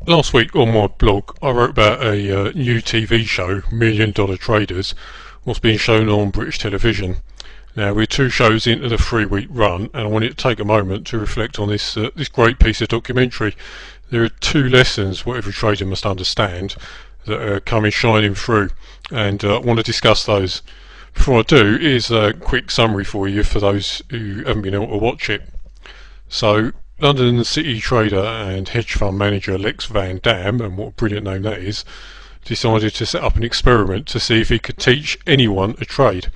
Last week on my blog I wrote about a new TV show, Million Dollar Traders, what's being shown on British television. Now we're 2 shows into the 3-week run, and I wanted to take a moment to reflect on this great piece of documentary. There are 2 lessons what every trader must understand that are coming shining through, and I want to discuss those. Before I do, here's a quick summary for you for those who haven't been able to watch it. So London City trader and hedge fund manager Lex Van Dam, and what a brilliant name that is, decided to set up an experiment to see if he could teach anyone a trade.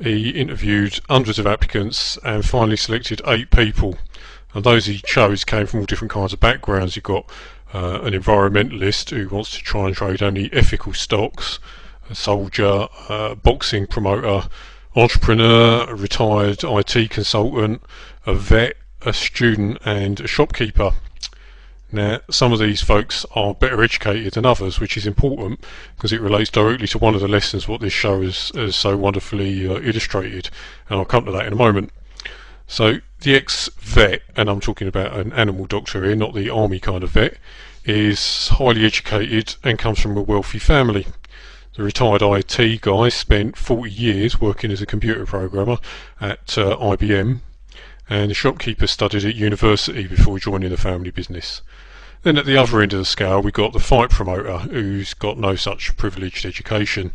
He interviewed hundreds of applicants and finally selected 8 people, and those he chose came from all different kinds of backgrounds. You've got an environmentalist who wants to try and trade only ethical stocks, a soldier, a boxing promoter, entrepreneur, a retired IT consultant, a vet, a student and a shopkeeper. Now some of these folks are better educated than others, which is important because it relates directly to one of the lessons what this show has so wonderfully illustrated, and I'll come to that in a moment. So the ex-vet, and I'm talking about an animal doctor here, not the army kind of vet, is highly educated and comes from a wealthy family. The retired IT guy spent 40 years working as a computer programmer at IBM, and the shopkeeper studied at university before joining the family business. Then at the other end of the scale we got the fight promoter, who's got no such privileged education.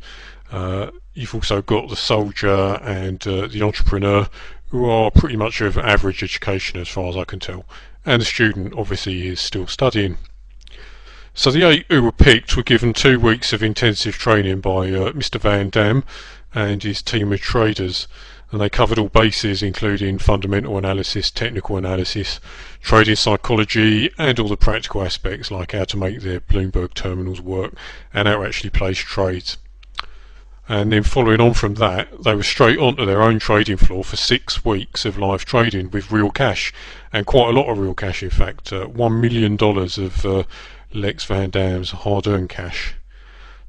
You've also got the soldier and the entrepreneur, who are pretty much of average education as far as I can tell, and the student obviously is still studying. So the 8 who were picked were given 2 weeks of intensive training by Mr. Van Dam and his team of traders, and they covered all bases including fundamental analysis, technical analysis, trading psychology, and all the practical aspects like how to make their Bloomberg terminals work and how to actually place trades. And then following on from that, they were straight onto their own trading floor for 6 weeks of live trading with real cash, and quite a lot of real cash in fact, $1 million of Lex Van Dam's hard-earned cash.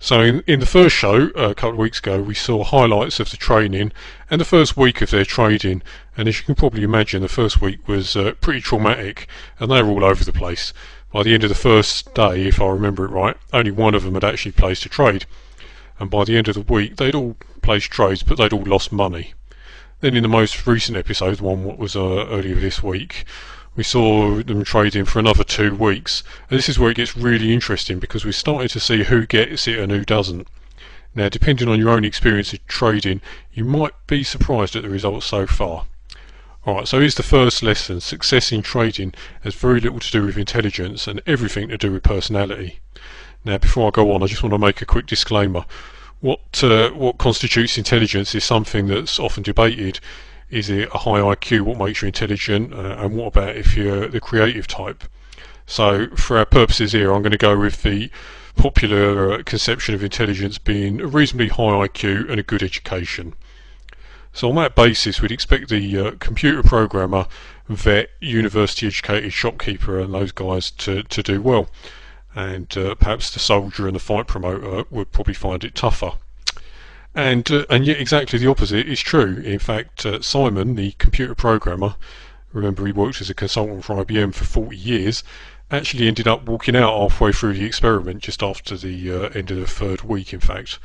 So in the first show a couple of weeks ago we saw highlights of the training and the first week of their trading, and as you can probably imagine the first week was pretty traumatic and they were all over the place. By the end of the first day, if I remember it right, only one of them had actually placed a trade, and by the end of the week they'd all placed trades but they'd all lost money. Then in the most recent episode, the one what was earlier this week, we saw them trading for another 2 weeks, and this is where it gets really interesting because we're starting to see who gets it and who doesn't. Now depending on your own experience of trading, you might be surprised at the results so far. Alright, so here's the first lesson. Success in trading has very little to do with intelligence and everything to do with personality. Now before I go on, I just want to make a quick disclaimer. What constitutes intelligence is something that's often debated. Is it a high IQ what makes you intelligent, and what about if you're the creative type? So for our purposes here I'm going to go with the popular conception of intelligence being a reasonably high IQ and a good education. So on that basis we'd expect the computer programmer, vet, university educated shopkeeper and those guys to do well, and perhaps the soldier and the fight promoter would probably find it tougher. And yet exactly the opposite is true. In fact, Simon, the computer programmer, remember he worked as a consultant for IBM for 40 years, actually ended up walking out halfway through the experiment, just after the end of the 3rd week in fact.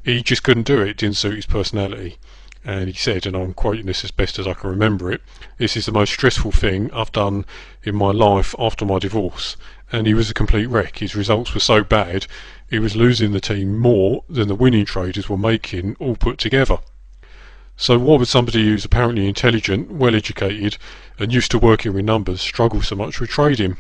He just couldn't do it, it didn't suit his personality. And he said, and I'm quoting this as best as I can remember it, "This is the most stressful thing I've done in my life after my divorce." And he was a complete wreck. His results were so bad, he was losing the team more than the winning traders were making all put together. So why would somebody who's apparently intelligent, well educated and used to working with numbers struggle so much with trading?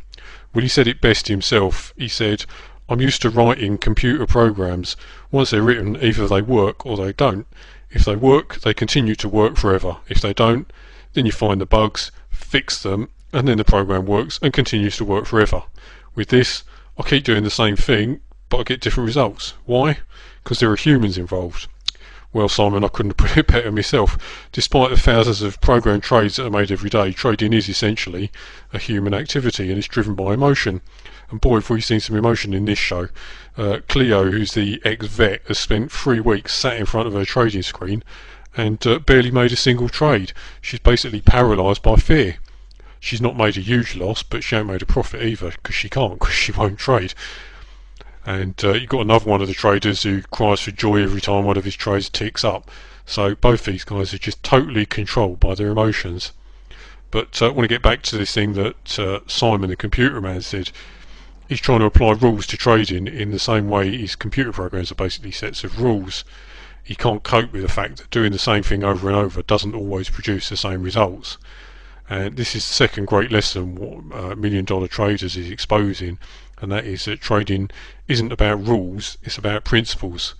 Well, he said it best himself. He said, "I'm used to writing computer programs. Once they're written, either they work or they don't. If they work, they continue to work forever. If they don't, then you find the bugs, fix them, and then the program works and continues to work forever. With this, I keep doing the same thing, but I get different results. Why? Because there are humans involved." Well, Simon, I couldn't have put it better myself. Despite the thousands of programmed trades that are made every day, trading is essentially a human activity and it's driven by emotion. And boy, have we seen some emotion in this show. Cleo, who's the ex-vet, has spent 3 weeks sat in front of her trading screen and barely made a single trade. She's basically paralysed by fear. She's not made a huge loss, but she ain't made a profit either, because she can't, because she won't trade. And you've got another one of the traders who cries for joy every time one of his trades ticks up. So both these guys are just totally controlled by their emotions. But I want to get back to this thing that Simon the computer man said. He's trying to apply rules to trading in the same way his computer programs are basically sets of rules. He can't cope with the fact that doing the same thing over and over doesn't always produce the same results. And this is the second great lesson what $1 Million Traders is exposing, and that is that trading isn't about rules, it's about principles.